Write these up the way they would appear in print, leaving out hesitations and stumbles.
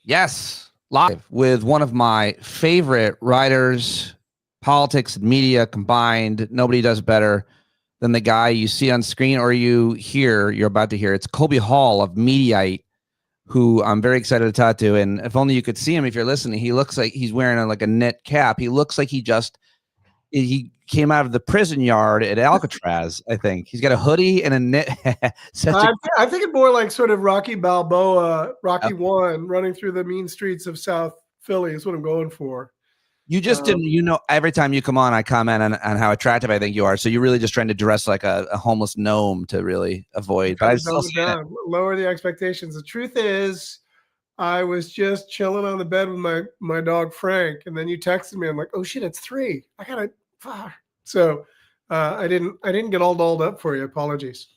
Yes, live with one of my favorite writers, politics and media combined. Nobody does better than the guy you see on screen or you're about to hear. It's Colby Hall of Mediaite, who I'm very excited to talk to. And if only you could see him if you're listening, he looks like he's wearing like a knit cap. He looks like he came out of the prison yard at Alcatraz. I think he's got a hoodie and a knit. I'm thinking more like sort of Rocky Balboa, Rocky One, running through the mean streets of South Philly is what I'm going for. You just didn't, every time you come on, I comment on how attractive I think you are. So you're really just trying to dress like a homeless gnome to really avoid. But I still lower the expectations. The truth is, I was just chilling on the bed with my dog Frank, and then you texted me. I'm like, oh shit, it's 3. I gotta. So I didn't get all dolled up for you. Apologies.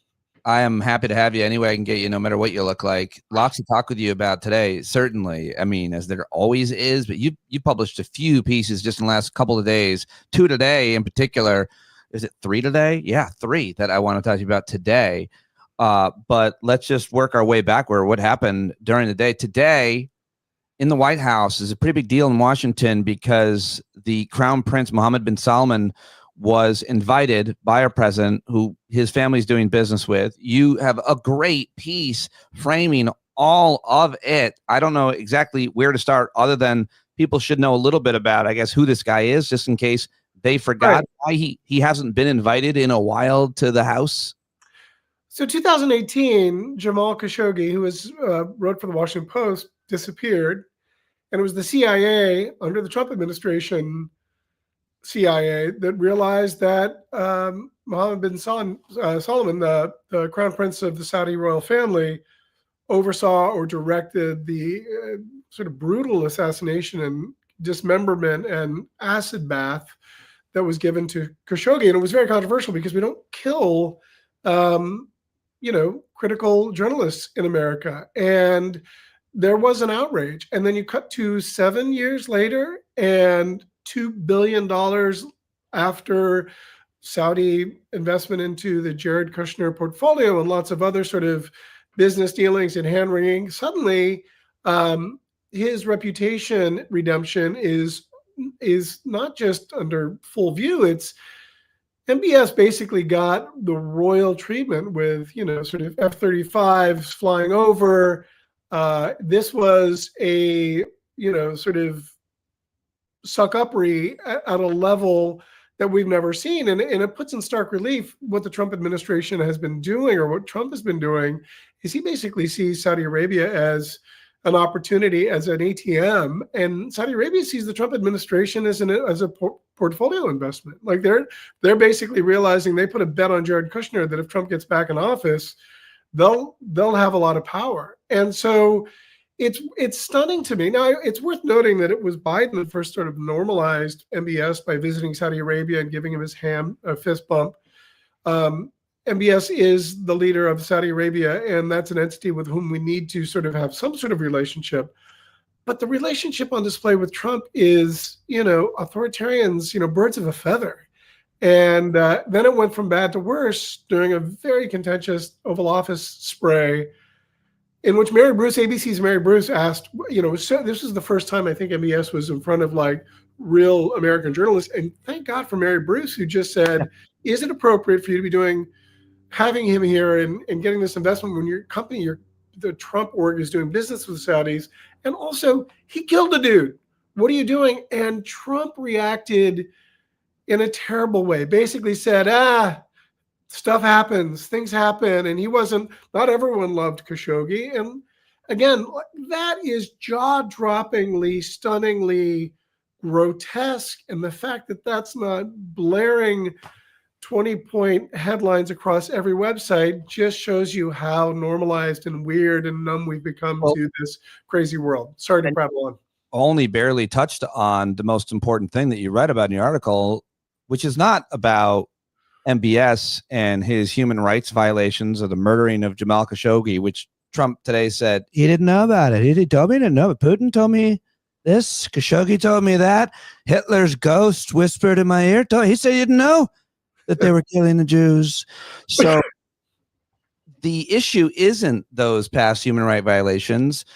I am happy to have you any way I can get you, no matter what you look like. Lots to talk with you about today, certainly. I mean, as there always is, but you published a few pieces just in the last couple of days, 2 today in particular. Is it 3 today? Yeah, 3 that I want to talk to you about today. But let's just work our way backward. What happened during the day? Today in the White House is a pretty big deal in Washington because the Crown Prince Mohammed bin Salman was invited by our president, who his family's doing business with. You have a great piece framing all of it. I don't know exactly where to start other than people should know a little bit about, I guess, who this guy is, just in case they forgot why he hasn't been invited in a while to the House. So 2018, Jamal Khashoggi, who wrote for the Washington Post, disappeared. And it was the CIA under the Trump administration, CIA, that realized that Mohammed bin Salman, the crown prince of the Saudi royal family, oversaw or directed the sort of brutal assassination and dismemberment and acid bath that was given to Khashoggi. And it was very controversial because we don't kill, critical journalists in America. And there was an outrage. And then you cut to 7 years later and $2 billion after Saudi investment into the Jared Kushner portfolio and lots of other sort of business dealings and hand-wringing. Suddenly, his reputation redemption is not just under full view. It's MBS basically got the royal treatment with, sort of F-35s flying over. This was a, sort of suck-uppery at a level that we've never seen. And it puts in stark relief what the Trump administration has been doing, or what Trump has been doing, is he basically sees Saudi Arabia as an opportunity, as an ATM. And Saudi Arabia sees the Trump administration as a portfolio investment. Like they're basically realizing they put a bet on Jared Kushner that if Trump gets back in office, they'll have a lot of power. And so it's stunning to me. Now, it's worth noting that it was Biden that first sort of normalized MBS by visiting Saudi Arabia and giving him his fist bump. MBS is the leader of Saudi Arabia, and that's an entity with whom we need to sort of have some sort of relationship. But the relationship on display with Trump is, authoritarians, birds of a feather. And then it went from bad to worse during a very contentious Oval Office spray in which ABC's Mary Bruce asked, so this was the first time I think MBS was in front of like real American journalists. And thank God for Mary Bruce, who just said, is it appropriate for you to be having him here and getting this investment when your company, the Trump org, is doing business with the Saudis? And also, he killed a dude. What are you doing? And Trump reacted in a terrible way, basically said, stuff happens, things happen. And not everyone loved Khashoggi. And again, that is jaw-droppingly, stunningly grotesque. And the fact that that's not blaring 20-point headlines across every website just shows you how normalized and weird and numb we've become to this crazy world. Sorry to prattle on. Only barely touched on the most important thing that you write about in your article, which is not about MBS and his human rights violations or the murdering of Jamal Khashoggi, which Trump today said he didn't know about it. He told me he didn't know, but Putin told me this. Khashoggi told me that. Hitler's ghost whispered in my ear. He said he didn't know that they were killing the Jews. So the issue isn't those past human rights violations.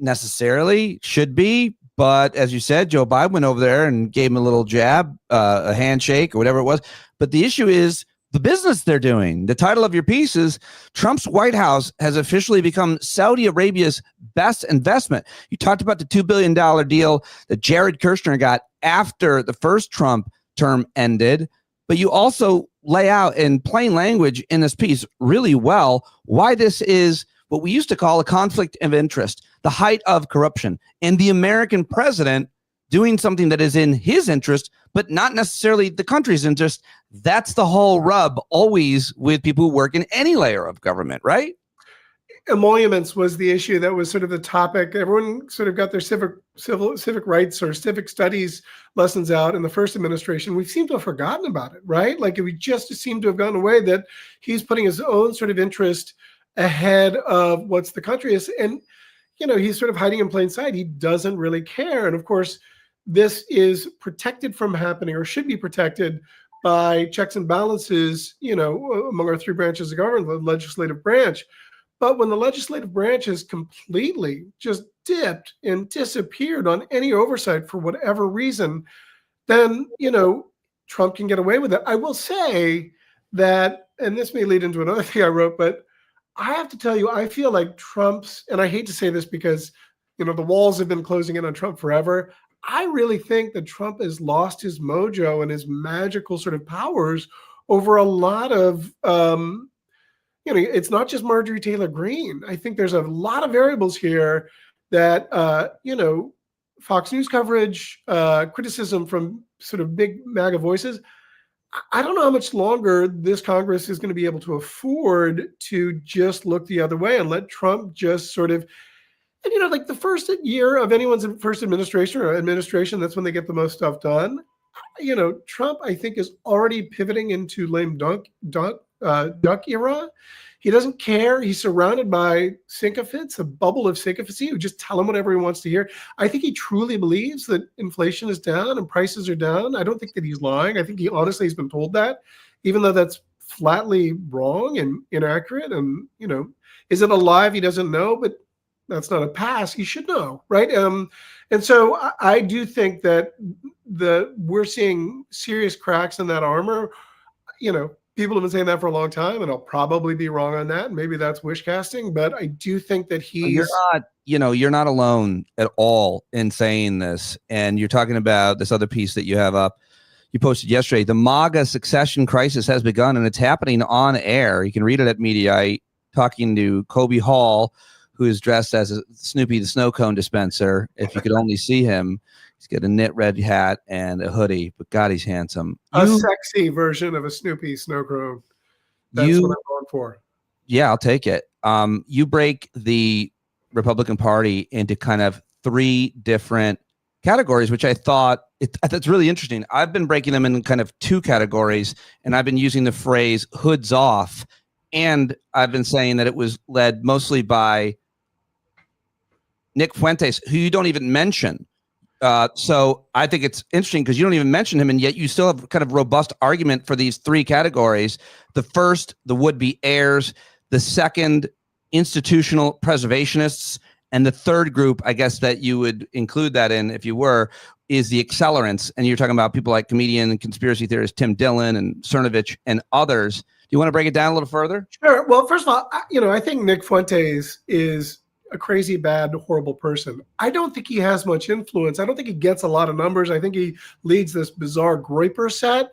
necessarily should be. But as you said, Joe Biden went over there and gave him a little jab, a handshake or whatever it was. But the issue is the business they're doing. The title of your piece is Trump's White House has officially become Saudi Arabia's best investment. You talked about the $2 billion deal that Jared Kushner got after the first Trump term ended. But you also lay out in plain language in this piece really well why this is what we used to call a conflict of interest, the height of corruption, and the American president doing something that is in his interest, but not necessarily the country's interest. That's the whole rub always with people who work in any layer of government, right? Emoluments was the issue that was sort of the topic. Everyone sort of got their civic rights or civic studies lessons out in the first administration. We seem to have forgotten about it, right? Like we just seem to have gotten away that he's putting his own sort of interest ahead of what's the country is. And, you know, he's sort of hiding in plain sight. He doesn't really care. And of course, this is protected from happening or should be protected by checks and balances, you know, among our three branches of government, the legislative branch. But when the legislative branch has completely just dipped and disappeared on any oversight for whatever reason, then, you know, Trump can get away with it. I will say that, and this may lead into another thing I wrote, but I have to tell you, I feel like Trump's, and I hate to say this because, you know, the walls have been closing in on Trump forever. I really think that Trump has lost his mojo and his magical sort of powers over a lot of, you know, it's not just Marjorie Taylor Greene. I think there's a lot of variables here that, you know, Fox News coverage, criticism from sort of big MAGA voices. I don't know how much longer this Congress is going to be able to afford to just look the other way and let Trump just sort of, and, you know, like the first year of anyone's first administration, that's when they get the most stuff done. You know, Trump, I think, is already pivoting into lame duck era. He doesn't care. He's surrounded by sycophants, a bubble of sycophancy who just tell him whatever he wants to hear. I think he truly believes that inflation is down and prices are down. I don't think that he's lying. I think he honestly has been told that, even though that's flatly wrong and inaccurate. And, you know, is it a lie if he doesn't know? But that's not a pass. He should know, right? And so I do think that we're seeing serious cracks in that armor. You know, people have been saying that for a long time, and I'll probably be wrong on that. Maybe that's wish casting, but I do think that you're not alone at all in saying this. And you're talking about this other piece that you have up. You posted yesterday. The MAGA succession crisis has begun, and it's happening on air. You can read it at Mediaite, talking to Colby Hall, who is dressed as a Snoopy the snow cone dispenser. If you could only see him, he's got a knit red hat and a hoodie, but God, he's handsome. A sexy version of a Snoopy snow cone. That's what I'm going for. Yeah, I'll take it. You break the Republican Party into kind of three different categories, which I thought that's really interesting. I've been breaking them in kind of two categories, and I've been using the phrase hoods off. And I've been saying that it was led mostly by Nick Fuentes, who you don't even mention. So I think it's interesting because you don't even mention him, and yet you still have kind of robust argument for these three categories. The first, the would-be heirs. The second, institutional preservationists. And the third group, I guess that you would include that in if you were, is the accelerants. And you're talking about people like comedian and conspiracy theorist Tim Dillon and Cernovich and others. Do you want to break it down a little further? Sure. Well, first of all, you know, I think Nick Fuentes is a crazy, bad, horrible person. I don't think he has much influence. I don't think he gets a lot of numbers. I think he leads this bizarre Groyper set.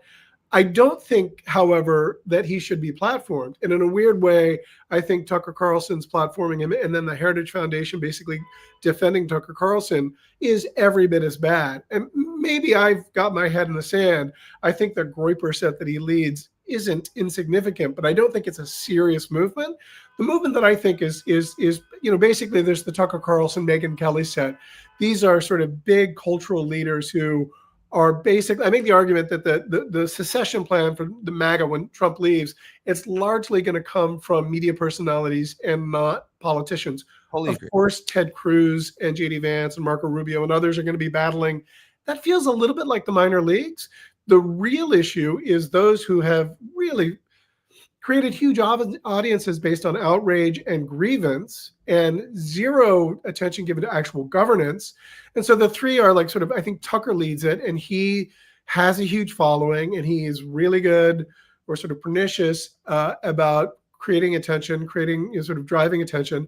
I don't think, however, that he should be platformed. And in a weird way, I think Tucker Carlson's platforming him and then the Heritage Foundation basically defending Tucker Carlson is every bit as bad. And maybe I've got my head in the sand. I think the Groyper set that he leads isn't insignificant, but I don't think it's a serious movement. The movement that I think is you know, basically there's the Tucker Carlson, Megyn Kelly set. These are sort of big cultural leaders who are basically, I make the argument that the secession plan for the MAGA when Trump leaves, it's largely going to come from media personalities and not politicians. Of course, Ted Cruz and J.D. Vance and Marco Rubio and others are going to be battling. That feels a little bit like the minor leagues. The real issue is those who have really created huge audiences based on outrage and grievance, and zero attention given to actual governance. And so the three are like sort of, I think Tucker leads it, and he has a huge following, and he is really good or sort of pernicious about creating attention, sort of driving attention.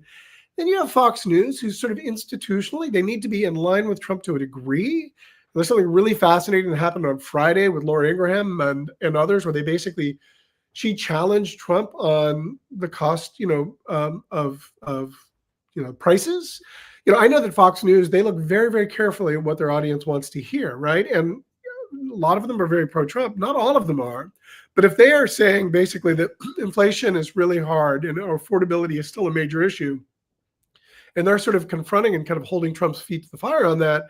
Then you have Fox News, who's sort of institutionally, they need to be in line with Trump to a degree. There's something really fascinating that happened on Friday with Laura Ingraham and others, where she challenged Trump on the cost, of prices. I know that Fox News, they look very, very carefully at what their audience wants to hear, right? And a lot of them are very pro-Trump. Not all of them are. But if they are saying basically that inflation is really hard and affordability is still a major issue, and they're sort of confronting and kind of holding Trump's feet to the fire on that,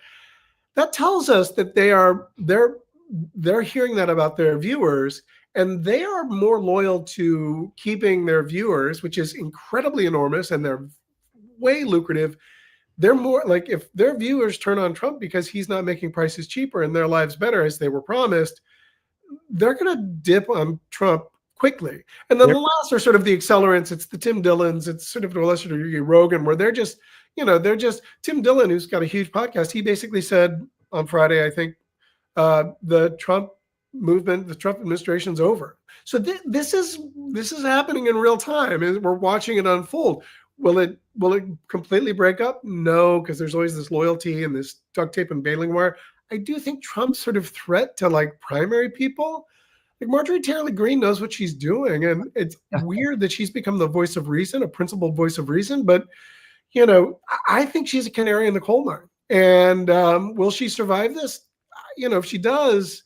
that tells us that they're hearing that about their viewers, and they are more loyal to keeping their viewers, which is incredibly enormous, and they're way lucrative. They're more like, if their viewers turn on Trump because he's not making prices cheaper and their lives better as they were promised, they're going to dip on Trump quickly. And then the last are sort of the accelerants. It's the Tim Dillons. It's sort of to a lesser degree Rogan, where they're just Tim Dillon, who's got a huge podcast. He basically said on Friday, I think, the Trump movement, the Trump administration's over. So this is happening in real time, and we're watching it unfold. Will it completely break up? No, because there's always this loyalty and this duct tape and bailing wire. I do think Trump's sort of threat to like primary people, like Marjorie Taylor Greene knows what she's doing, and it's weird that she's become the voice of reason, a principled voice of reason. But I think she's a canary in the coal mine. And will she survive this? If she does,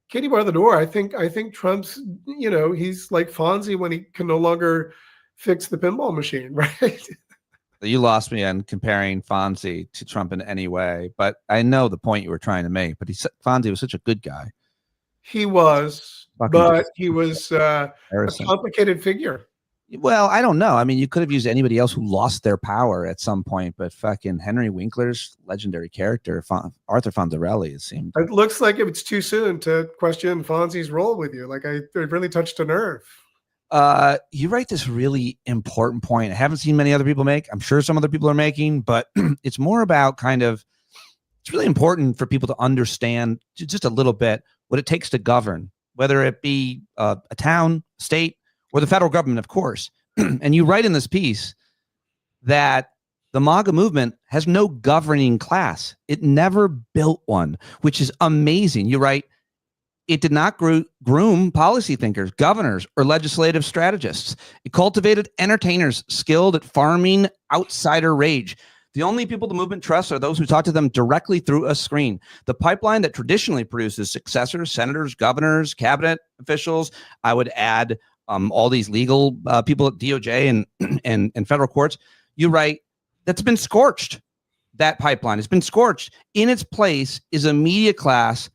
Katie bar the door. I think Trump's, he's like Fonzie when he can no longer fix the pinball machine, right? You lost me on comparing Fonzie to Trump in any way, but I know the point you were trying to make. But Fonzie was such a good guy. He was, but he was a complicated figure. Well, I don't know. I mean, you could have used anybody else who lost their power at some point, but fucking Henry Winkler's legendary character, Arthur Fonzarelli, it seemed. It looks like it's too soon to question Fonzie's role with you. Like, it really touched a nerve. You write this really important point. I haven't seen many other people make. I'm sure some other people are making, but it's more about it's really important for people to understand just a little bit what it takes to govern, whether it be a town, state, or the federal government, of course. And you write in this piece that the MAGA movement has no governing class. It never built one, which is amazing. You write, it did not groom policy thinkers, governors, or legislative strategists. It cultivated entertainers skilled at farming outsider rage. The only people the movement trusts are those who talk to them directly through a screen. The pipeline that traditionally produces successors, senators, governors, cabinet officials, I would add all these legal people at DOJ and federal courts, you write, that's been scorched. That pipeline has been scorched. In its place is a media class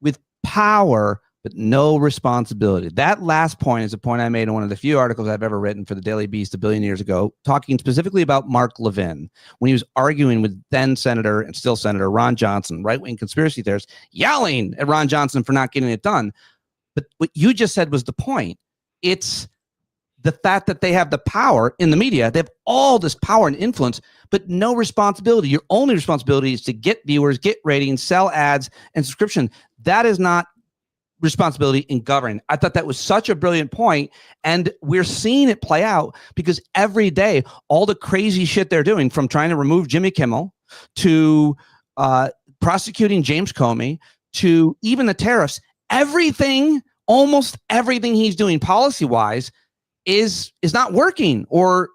with power, but no responsibility. That last point is a point I made in one of the few articles I've ever written for the Daily Beast a billion years ago, talking specifically about Mark Levin, when he was arguing with then Senator and still Senator Ron Johnson, right-wing conspiracy theorists, yelling at Ron Johnson for not getting it done. But what you just said was the point. It's the fact that they have the power in the media. They have all this power and influence, but no responsibility. Your only responsibility is to get viewers, get ratings, sell ads, and subscription. That is not responsibility in governing. I thought that was such a brilliant point, and we're seeing it play out because every day, all the crazy shit they're doing, from trying to remove Jimmy Kimmel to prosecuting James Comey to even the tariffs, almost everything he's doing policy-wise is not working, or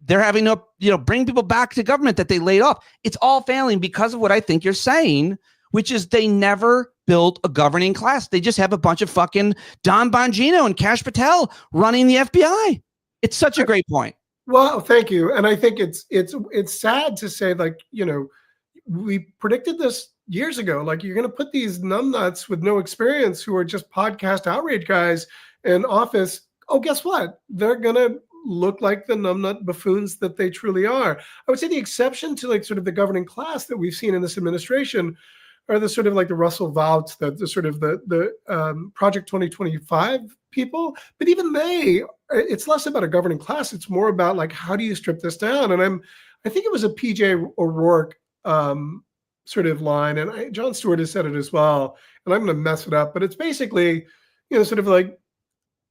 they're having to bring people back to government that they laid off. It's all failing because of what I think you're saying, which is they never built a governing class. They just have a bunch of fucking Don Bongino and Kash Patel running the FBI. It's such a great point. Well, thank you. And I think it's sad to say, like, we predicted this years ago. Like, you're going to put these numbnuts with no experience who are just podcast outrage guys in office. Oh, guess what? They're going to look like the numbnut buffoons that they truly are. I would say the exception to like sort of the governing class that we've seen in this administration are the sort of like the Russell Vouts, that the sort of the Project 2025 people. But even they, it's less about a governing class. It's more about like, how do you strip this down? And I think it was a PJ O'Rourke sort of line, and Jon Stewart has said it as well, and I'm going to mess it up, but it's basically, sort of like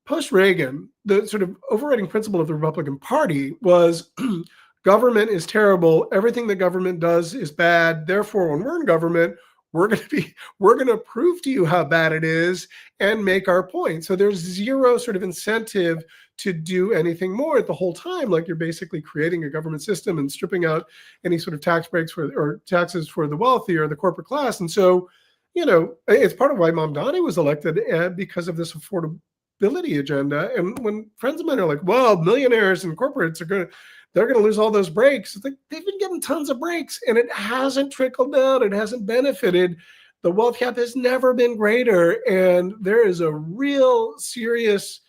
post-Reagan, the sort of overriding principle of the Republican Party was government is terrible. Everything that government does is bad. Therefore, when we're in government, we're going to prove to you how bad it is and make our point. So there's zero sort of incentive to do anything more at the whole time. Like, you're basically creating a government system and stripping out any sort of tax breaks or taxes for the wealthy or the corporate class. And so, it's part of why Mamdani was elected, because of this affordability agenda. And when friends of mine are like, well, millionaires and corporates they're going to lose all those breaks. It's like, they've been getting tons of breaks, and it hasn't trickled down. It hasn't benefited. The wealth gap has never been greater. And there is a real serious,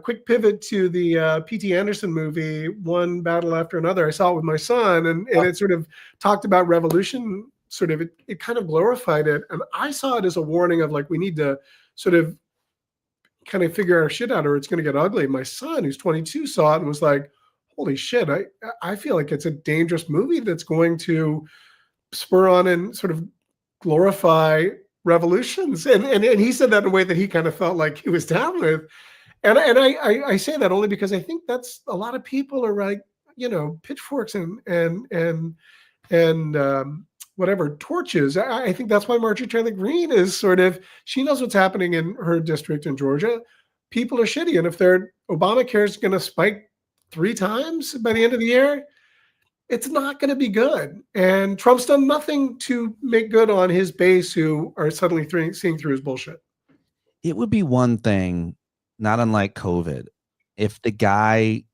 quick pivot to the P.T. Anderson movie, One Battle After Another. I saw it with my son, and it sort of talked about revolution. Sort of, it kind of glorified it. And I saw it as a warning of like, we need to sort of kind of figure our shit out, or it's going to get ugly. My son, who's 22, saw it and was like, holy shit, I feel like it's a dangerous movie that's going to spur on and sort of glorify revolutions. And he said that in a way that he kind of felt like he was down with. And I say that only because I think that's a lot of people are like, pitchforks and whatever, torches. I think that's why Marjorie Taylor Greene is sort of, she knows what's happening in her district in Georgia. People are shitty. And if Obamacare is going to spike 3 times by the end of the year, it's not going to be good. And Trump's done nothing to make good on his base, who are suddenly seeing through his bullshit. It would be one thing, not unlike COVID, if the guy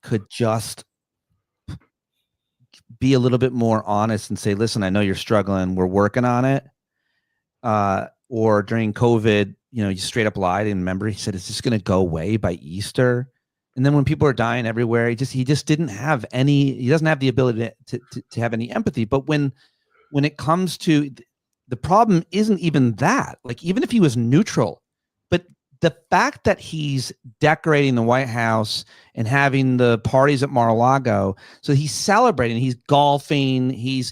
could just be a little bit more honest and say, listen, I know you're struggling. We're working on it. Or during COVID, you straight up lied. And remember, he said, it's just going to go away by Easter. And then when people are dying everywhere, he just didn't have he doesn't have the ability to have any empathy. But when it comes to the problem isn't even that, like, even if he was neutral, but the fact that he's decorating the White House and having the parties at Mar-a-Lago, so he's celebrating, he's golfing, he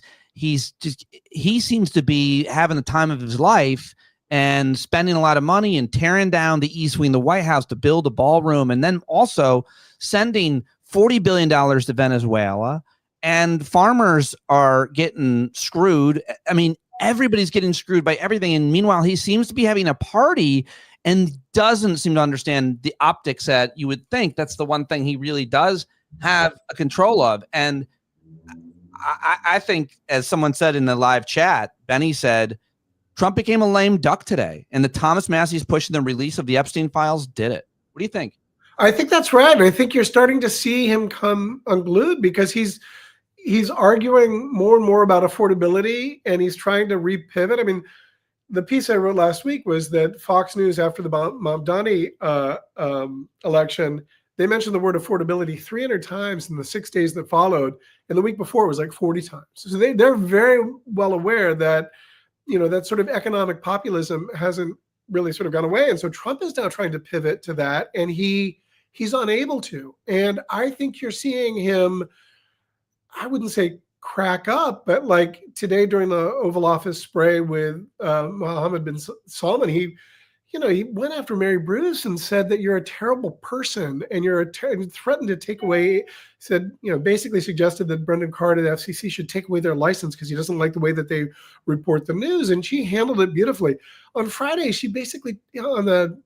seems to be having the time of his life and spending a lot of money and tearing down the East Wing, the White House, to build a ballroom, and then also sending $40 billion to Venezuela, and farmers are getting screwed. I mean, everybody's getting screwed by everything. And meanwhile, he seems to be having a party and doesn't seem to understand the optics that you would think that's the one thing he really does have a control of. And I think, as someone said in the live chat, Benny said, Trump became a lame duck today, and the Thomas Massie's pushing the release of the Epstein files did it. What do you think? I think that's right. I think you're starting to see him come unglued, because he's arguing more and more about affordability, and he's trying to repivot. I mean, the piece I wrote last week was that Fox News, after the Mamdani election, they mentioned the word affordability 300 times in the 6 days that followed, and the week before it was like 40 times. So they're very well aware that that sort of economic populism hasn't really sort of gone away. And so Trump is now trying to pivot to that, and he's unable to. And I think you're seeing him, I wouldn't say crack up, but like today during the Oval Office spray with Mohammed bin Salman, he went after Mary Bruce and said that you're a terrible person, and and threatened to take away, basically suggested that Brendan Carr at the FCC should take away their license because he doesn't like the way that they report the news. And she handled it beautifully. On Friday, she basically, on the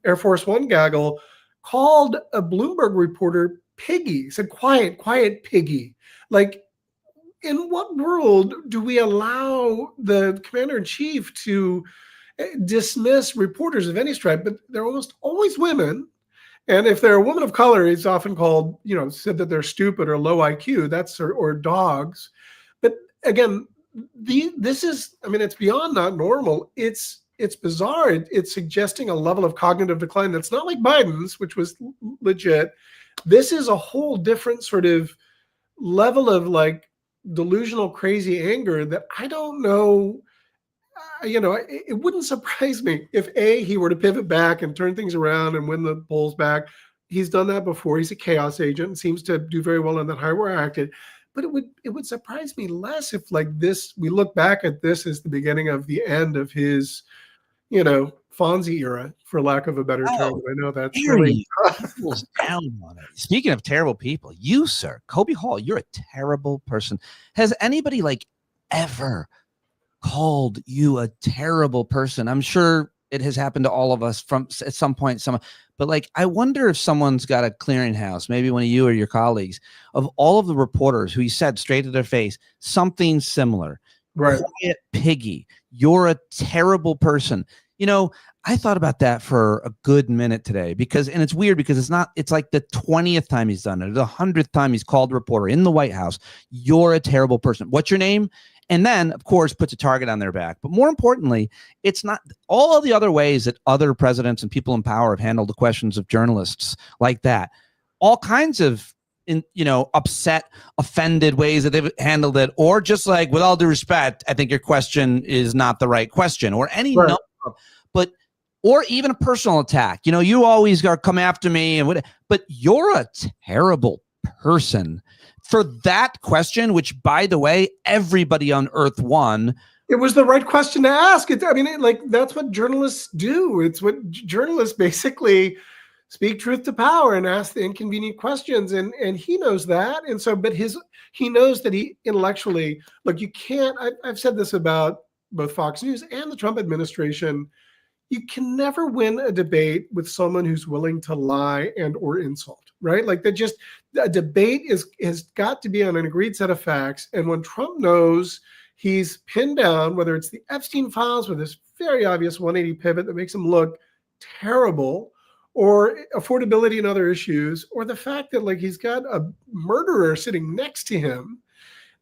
Air Force One gaggle, called a Bloomberg reporter piggy, said, quiet, piggy. Like, in what world do we allow the commander-in-chief to dismiss reporters of any stripe? But they're almost always women. And if they're a woman of color, it's often called, said that they're stupid or low IQ, or dogs. But again, this is, it's beyond not normal. It's bizarre. It's suggesting a level of cognitive decline that's not like Biden's, which was legit. This is a whole different sort of level of like delusional, crazy anger that I don't know. It wouldn't surprise me if he were to pivot back and turn things around and win the polls back. He's done that before. He's a chaos agent and seems to do very well in that high acted. But it would surprise me less if, like this, we look back at this as the beginning of the end of his, Fonzie era, for lack of a better term. I know that's really down on it. Speaking of terrible people, you, sir, Colby Hall, you're a terrible person. Has anybody ever called you a terrible person? I'm sure it has happened to all of us at some point. But I wonder if someone's got a clearinghouse, maybe one of you or your colleagues, of all of the reporters who you said straight to their face something similar. Right. Quiet piggy. You're a terrible person. I thought about that for a good minute today and it's weird because it's like the 20th time he's done it, the 100th time he's called a reporter in the White House. You're a terrible person. What's your name? And then, of course, puts a target on their back. But more importantly, it's not all of the other ways that other presidents and people in power have handled the questions of journalists like that. All kinds of, upset, offended ways that they've handled it, or just with all due respect, I think your question is not the right question, or any number of, or even a personal attack. You always got to come after me, but you're a terrible person. For that question, which, by the way, everybody on Earth won. It was the right question to ask. That's what journalists do. It's what journalists basically speak truth to power and ask the inconvenient questions. And he knows that. And so, but he knows that he intellectually, you can't, I've said this about both Fox News and the Trump administration. You can never win a debate with someone who's willing to lie and or insult, right? A debate has got to be on an agreed set of facts. And when Trump knows he's pinned down, whether it's the Epstein files with this very obvious 180 pivot that makes him look terrible, or affordability and other issues, or the fact that he's got a murderer sitting next to him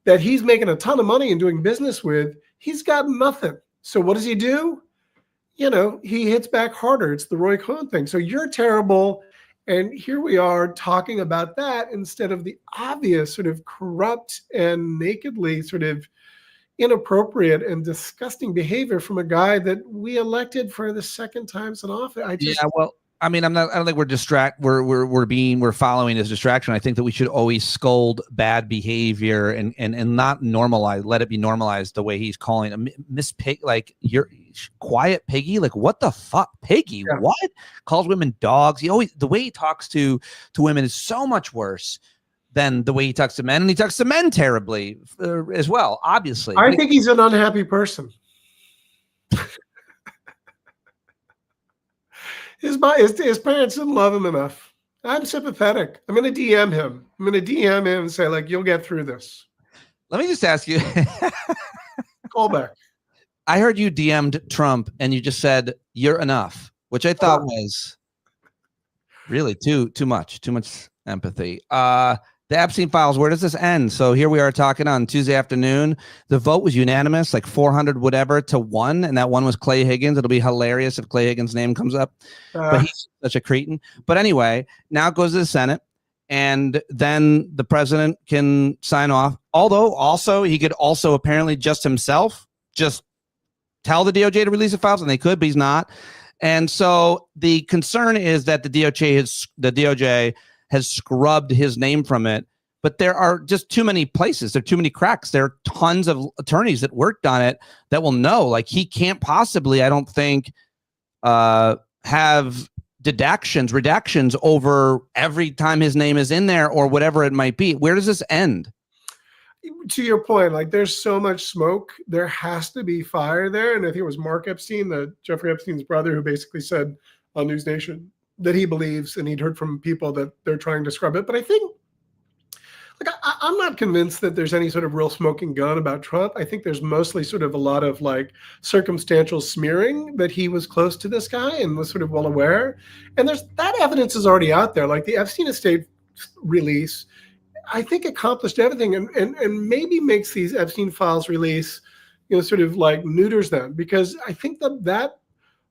that he's making a ton of money and doing business with, he's got nothing. So what does he do? He hits back harder. It's the Roy Cohn thing. So you're terrible. And here we are talking about that instead of the obvious sort of corrupt and nakedly sort of inappropriate and disgusting behavior from a guy that we elected for the second time in office. I don't think we're following his distraction. I think that we should always scold bad behavior and not let it be normalized the way he's calling a Miss Pig, you're quiet piggy. What the fuck, piggy? Yeah. What? Calls women dogs. The way he talks to women is so much worse than the way he talks to men, and he talks to men terribly as well. Obviously, I think he's an unhappy person. His parents didn't love him enough. I'm sympathetic. I'm going to DM him. And say, you'll get through this. Let me just ask you. Call back. I heard you DM'd Trump and you just said, you're enough, which I thought was really too much empathy. The Epstein files, where does this end? So here we are talking on Tuesday afternoon. The vote was unanimous, 400 whatever to 1, and that one was Clay Higgins. It'll be hilarious if Clay Higgins' name comes up, but he's such a cretin. But anyway, now it goes to the Senate, and then the president can sign off. Although also he could also apparently just himself just tell the DOJ to release the files, and they could, but he's not. And so the concern is that the DOJ has scrubbed his name from it, but there are just too many places. There are too many cracks. There are tons of attorneys that worked on it that will know, he can't possibly, I don't think, have redactions over every time his name is in there or whatever it might be. Where does this end? To your point, there's so much smoke, there has to be fire there. And I think it was Mark Epstein, Jeffrey Epstein's brother, who basically said on News Nation that he believes, and he'd heard from people that they're trying to scrub it. But I think, I'm not convinced that there's any sort of real smoking gun about Trump. I think there's mostly sort of a lot of circumstantial smearing that he was close to this guy and was sort of well aware. And that evidence is already out there. The Epstein estate release, I think, accomplished everything and maybe makes these Epstein files release, sort of neuters them, because I think that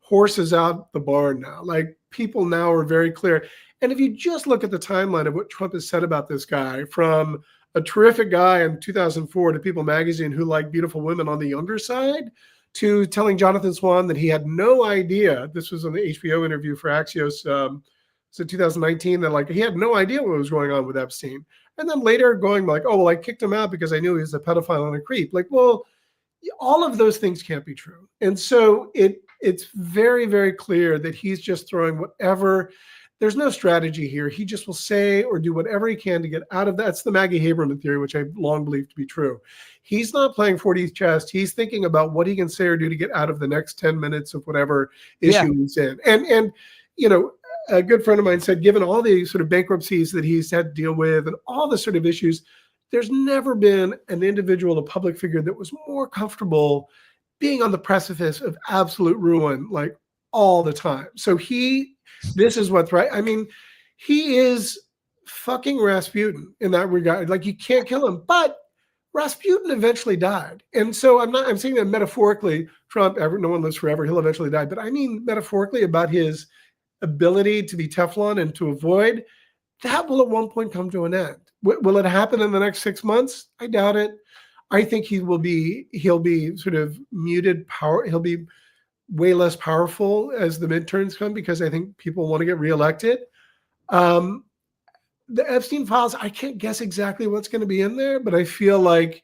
horse is out the barn now. People now are very clear. And if you just look at the timeline of what Trump has said about this guy, from a terrific guy in 2004 to People magazine who liked beautiful women on the younger side, to telling Jonathan Swan that he had no idea. This was on the HBO interview for Axios. So 2019, that like he had no idea what was going on with Epstein. And then later going like, oh, well, I kicked him out because I knew he was a pedophile and a creep. Like, well, all of those things can't be true. And so it's very, very clear that he's just throwing whatever. There's no strategy here. He just will say or do whatever he can to get out of that. That's the Maggie Haberman theory, which I long believed to be true. He's not playing 4D chess. He's thinking about what he can say or do to get out of the next 10 minutes of whatever issue he's in. And you know, a good friend of mine said, given all the sort of bankruptcies that he's had to deal with and all the sort of issues, there's never been an individual, a public figure that was more comfortable being on the precipice of absolute ruin, like all the time. So this is what's right. I mean, he is fucking Rasputin in that regard. Like, you can't kill him, but Rasputin eventually died. And so I'm saying that metaphorically, Trump, no one lives forever, he'll eventually die. But I mean metaphorically about his ability to be Teflon and to avoid, that will at one point come to an end. Will it happen in the next 6 months? I doubt it. I think he'll be sort of muted power. He'll be way less powerful as the midterms come, because I think people want to get reelected. The Epstein files, I can't guess exactly what's going to be in there, but I feel like,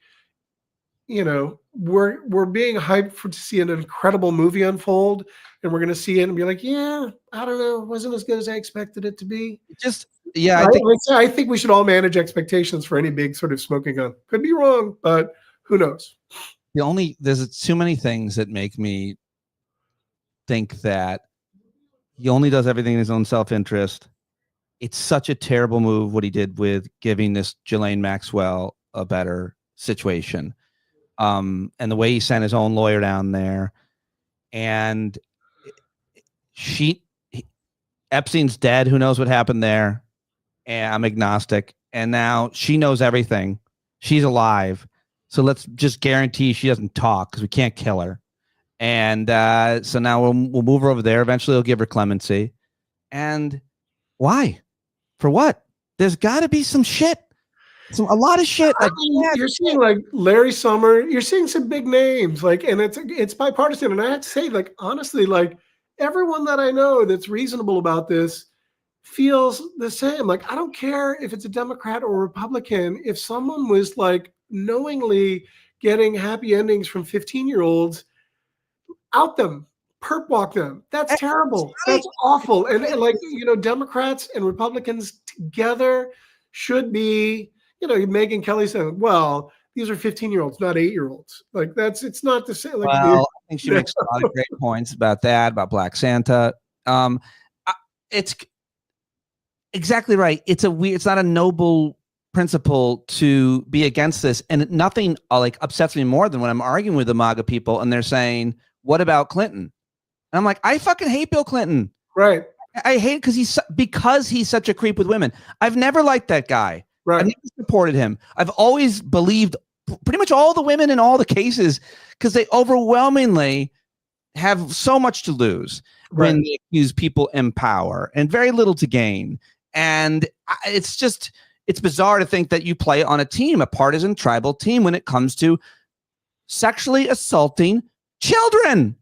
you know, we're being hyped to see an incredible movie unfold, and we're going to see it and be like, yeah, I don't know, it wasn't as good as I expected it to be. I think we should all manage expectations for any big sort of smoking gun. Could be wrong, but who knows? There's too many things that make me think that he only does everything in his own self-interest. It's such a terrible move what he did with giving this Ghislaine Maxwell a better situation. And the way he sent his own lawyer down there, and Epstein's dead. Who knows what happened there? And I'm agnostic. And now she knows everything. She's alive. So let's just guarantee she doesn't talk, because we can't kill her. And so now we'll move her over there. Eventually we'll give her clemency. And why? For what? There's got to be some shit. A lot of shit. Like, you're seeing like Larry Summer. You're seeing some big names. Like, and it's bipartisan. And I have to say, like, honestly, like, everyone that I know that's reasonable about this feels the same. Like, I don't care if it's a Democrat or Republican. If someone was like knowingly getting happy endings from 15-year-olds, out them, perp walk them. That's terrible. That's awful. And like, you know, Democrats and Republicans together should be, you know, Megyn Kelly said, well, these are 15-year-olds, not 8-year-olds. Like, it's not the same. Like, well, I think she makes a lot of great points about that, about Black Santa. It's exactly right. It's not a noble principle to be against this. And nothing like upsets me more than when I'm arguing with the MAGA people and they're saying, what about Clinton? And I'm like, I fucking hate Bill Clinton. Right. I hate it because he's such a creep with women. I've never liked that guy. Right. I've never supported him. I've always believed pretty much all the women in all the cases, because they overwhelmingly have so much to lose when they accuse people in power and very little to gain. And it's bizarre to think that you play on a team, a partisan tribal team, when it comes to sexually assaulting children.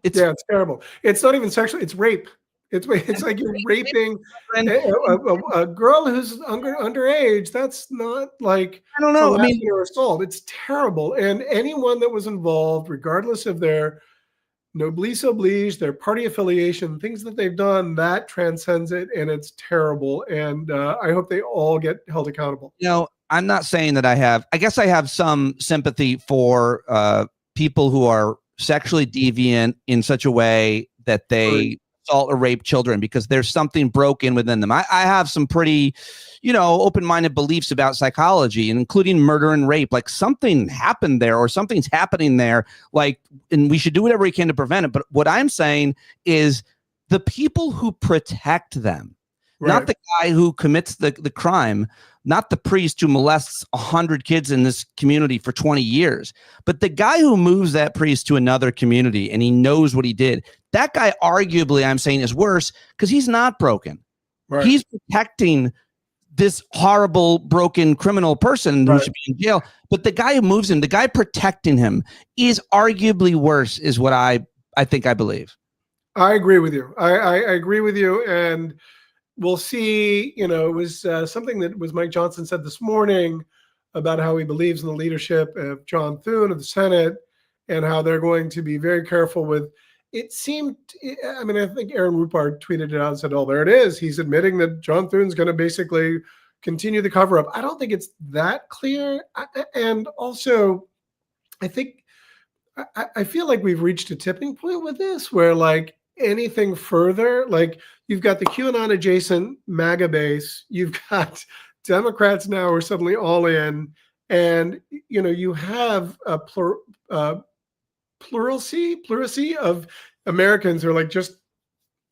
It's terrible. It's not even sexual. It's rape. It's like you're raping a girl who's underage. That's not like, I don't know. I mean, or assault. It's terrible. And anyone that was involved, regardless of their noblesse oblige, their party affiliation, things that they've done, that transcends it, and it's terrible. And I hope they all get held accountable. You know, I'm not saying that I guess I have some sympathy for people who are sexually deviant in such a way that they assault or rape children, because there's something broken within them. I have some pretty, you know, open-minded beliefs about psychology, and including murder and rape. Like, something happened there, or something's happening there, like, and we should do whatever we can to prevent it. But what I'm saying is the people who protect them, not the guy who commits the crime, not the priest who molests 100 kids in this community for 20 years, but the guy who moves that priest to another community and he knows what he did. That guy, arguably, I'm saying, is worse because he's not broken. Right. He's protecting this horrible, broken criminal person who should be in jail. But the guy who moves him, the guy protecting him, is arguably worse, is what I think I believe. I agree with you. I agree with you. And we'll see, it was something that was Mike Johnson said this morning about how he believes in the leadership of John Thune of the Senate and how they're going to be very careful with. It seemed, I think Aaron Rupert tweeted it out and said, oh, there it is. He's admitting that John Thune's going to basically continue the cover up. I don't think it's that clear. And also, I feel like we've reached a tipping point with this where like anything further, like you've got the QAnon adjacent MAGA base, you've got Democrats now are suddenly all in, and you have a plurality of Americans who are like just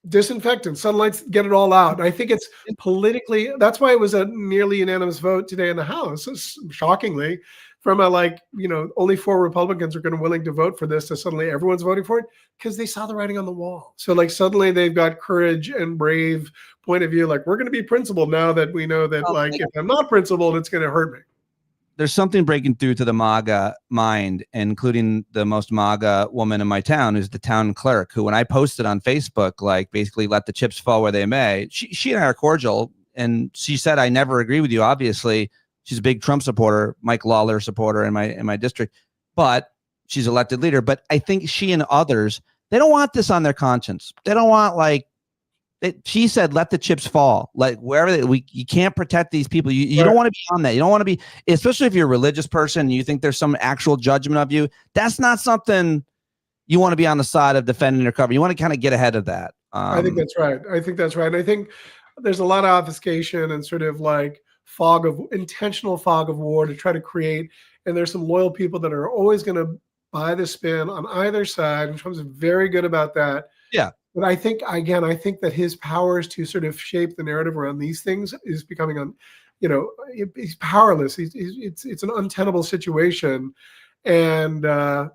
disinfectant, sunlight, get it all out. And I think it's politically, that's why it was a nearly unanimous vote today in the House, shockingly, from only 4 Republicans are going to willing to vote for this to suddenly everyone's voting for it because they saw the writing on the wall. So like suddenly they've got courage and brave point of view. Like we're going to be principled now that we know that if I'm not principled, it's going to hurt me. There's something breaking through to the MAGA mind, including the most MAGA woman in my town, who's the town clerk, who when I posted on Facebook, like basically let the chips fall where they may, she and I are cordial. And she said, I never agree with you. Obviously, she's a big Trump supporter, Mike Lawler supporter in my district, but she's elected leader. But I think she and others, they don't want this on their conscience. They don't want she said, let the chips fall. Like wherever you can't protect these people. You don't want to be on that. You don't want to be, especially if you're a religious person and you think there's some actual judgment of you. That's not something you want to be on the side of defending your cover. You want to kind of get ahead of that. I think that's right. And I think there's a lot of obfuscation and sort of like intentional fog of war to try to create. And there's some loyal people that are always going to buy the spin on either side. And Trump's very good about that. Yeah. But I think that his powers to sort of shape the narrative around these things is becoming, he's powerless. It's an untenable situation. And I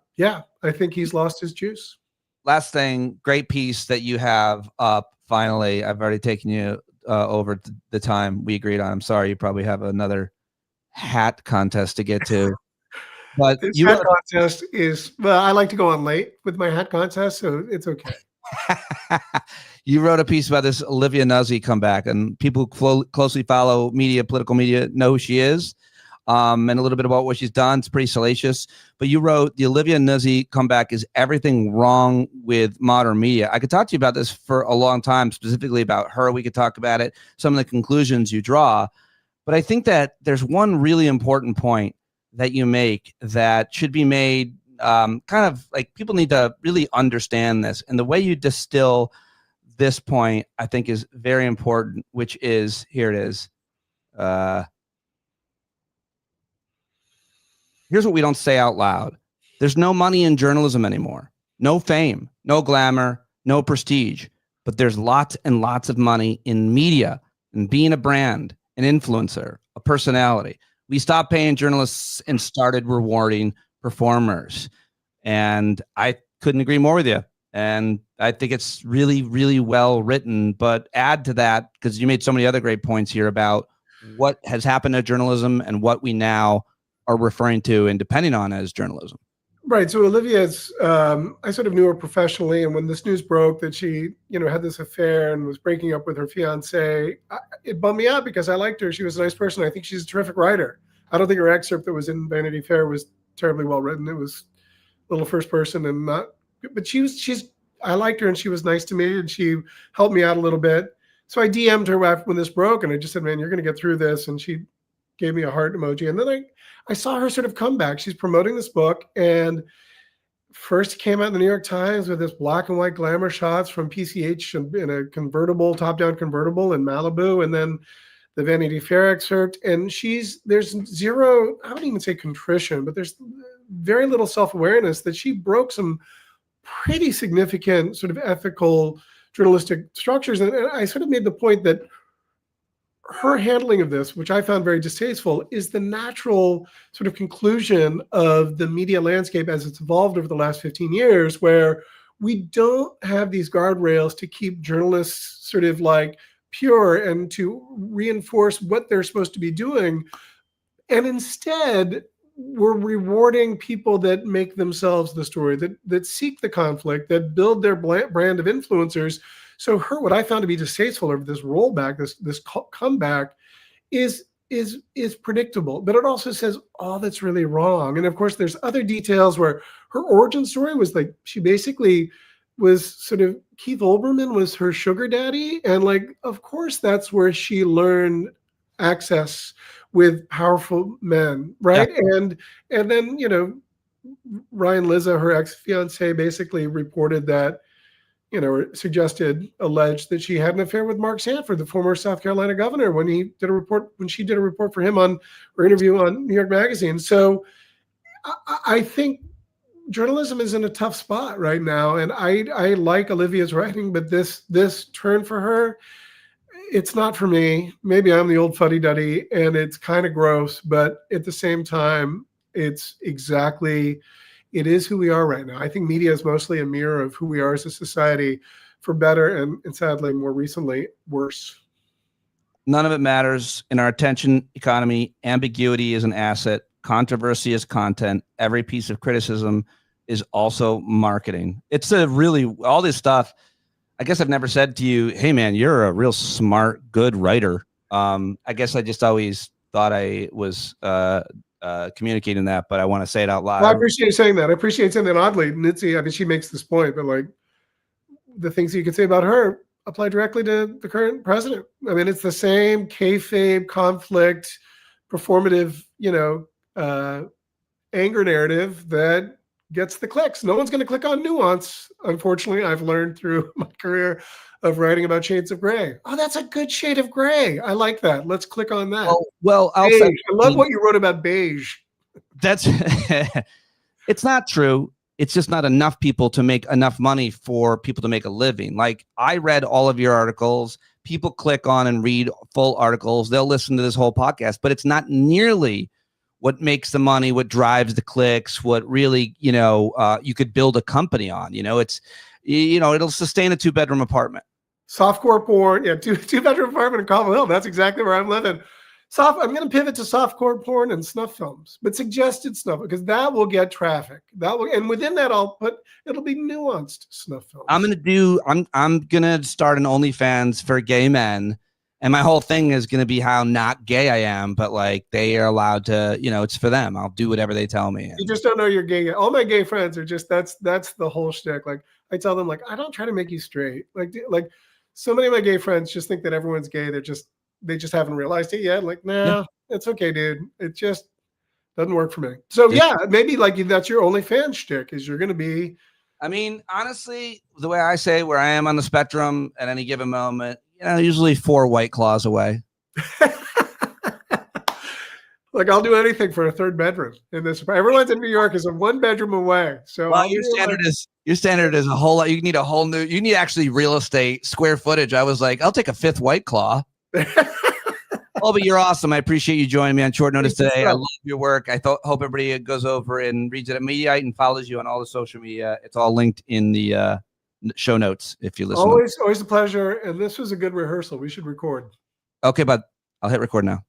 think he's lost his juice. Last thing, great piece that you have up. Finally, I've already taken you over the time we agreed on. I'm sorry, you probably have another hat contest to get to. But this hat contest is, I like to go on late with my hat contest, so it's okay. You wrote a piece about this Olivia Nuzzi comeback, and people who closely follow political media know who she is, and a little bit about what she's done. It's pretty salacious. But you wrote the Olivia Nuzzi comeback is everything wrong with modern media. I could talk to you about this for a long time, specifically about her. We could talk about it, some of the conclusions you draw. But I think that there's one really important point that you make that should be made kind of like people need to really understand this. And the way you distill this point, I think, is very important, which is, here it is. Here's what we don't say out loud. There's no money in journalism anymore. No fame, no glamour, no prestige. But there's lots and lots of money in media and being a brand, an influencer, a personality. We stopped paying journalists and started rewarding performers. And I couldn't agree more with you. And I think it's really, really well written. But add to that, because you made so many other great points here about what has happened to journalism and what we now are referring to and depending on as journalism. Right. So Olivia's, I sort of knew her professionally. And when this news broke that she, had this affair and was breaking up with her fiance, it bummed me out because I liked her. She was a nice person. I think she's a terrific writer. I don't think her excerpt that was in Vanity Fair was terribly well written. It was a little first person and not, but I liked her and she was nice to me and she helped me out a little bit. So I DM'd her after when this broke and I just said, man, you're going to get through this. And she gave me a heart emoji. And then I saw her sort of come back. She's promoting this book and first came out in the New York Times with this black and white glamour shots from PCH in a convertible, top-down convertible in Malibu. And then the Vanity Fair excerpt. And there's zero, I wouldn't even say contrition, but there's very little self-awareness that she broke some pretty significant sort of ethical journalistic structures. And I sort of made the point that her handling of this, which I found very distasteful, is the natural sort of conclusion of the media landscape as it's evolved over the last 15 years, where we don't have these guardrails to keep journalists sort of like pure and to reinforce what they're supposed to be doing. And instead, we're rewarding people that make themselves the story, that seek the conflict, that build their brand of influencers. So what I found to be distasteful of this rollback, this comeback, is predictable, but it also says all that's really wrong. And of course, there's other details where her origin story was like she basically was sort of Keith Olbermann was her sugar daddy, and like of course that's where she learned access with powerful men, right? Yeah. And then Ryan Lizza, her ex-fiance, basically reported that alleged that she had an affair with Mark Sanford, the former South Carolina governor, when she did a report for him on her interview on New York Magazine. So I think journalism is in a tough spot right now. And I like Olivia's writing, but this turn for her, it's not for me. Maybe I'm the old fuddy-duddy and it's kind of gross, but at the same time, it is who we are right now. I think media is mostly a mirror of who we are as a society, for better and sadly, more recently, worse. None of it matters in our attention economy. Ambiguity is an asset. Controversy is content. Every piece of criticism is also marketing. It's all this stuff. I guess I've never said to you, hey man, you're a real smart, good writer. I guess I just always thought I was communicating that, but I want to say it out loud. Well, I appreciate you saying that. I appreciate saying that. Oddly, Nitzy, I mean, she makes this point, but like the things you could say about her apply directly to the current president. I mean, it's the same kayfabe, conflict, performative, anger narrative that gets the clicks. No one's going to click on nuance. Unfortunately, I've learned through my career of writing about shades of gray. Oh, that's a good shade of gray. I like that. Let's click on that. Well, I love what you wrote about beige. That's it's not true. It's just not enough people to make enough money for people to make a living. Like I read all of your articles. People click on and read full articles. They'll listen to this whole podcast, but it's not nearly what makes the money, what drives the clicks, what really, you could build a company on. It'll sustain a 2-bedroom apartment. Softcore porn, yeah, two-bedroom apartment in Cobble Hill. That's exactly where I'm living. I'm going to pivot to softcore porn and snuff films, but suggested snuff, because that will get traffic. And within that, it'll be nuanced snuff films. I'm going to start an OnlyFans for gay men. And my whole thing is going to be how not gay I am, but like they are allowed to, it's for them. I'll do whatever they tell me. You just don't know you're gay. All my gay friends are just, that's the whole shtick. Like I tell them, like, I don't try to make you straight. Like so many of my gay friends just think that everyone's gay. They just haven't realized it yet. Like, nah, It's okay, dude. It just doesn't work for me. So yeah, maybe like that's your OnlyFans shtick, is you're going to be. I mean, honestly, the way I say where I am on the spectrum at any given moment, usually 4 White Claws away. Like I'll do anything for a 3rd bedroom in this. Everyone's in New York is a 1-bedroom away. So well, your standard is a whole lot. You need actually real estate square footage. I was like, I'll take a 5th White Claw. Colby, you're awesome. I appreciate you joining me on short notice today. I love your work. I hope everybody goes over and reads it at Mediaite and follows you on all the social media. It's all linked in the show notes if you listen. Always a pleasure. And this was a good rehearsal. We should record. Okay, bud. I'll hit record now.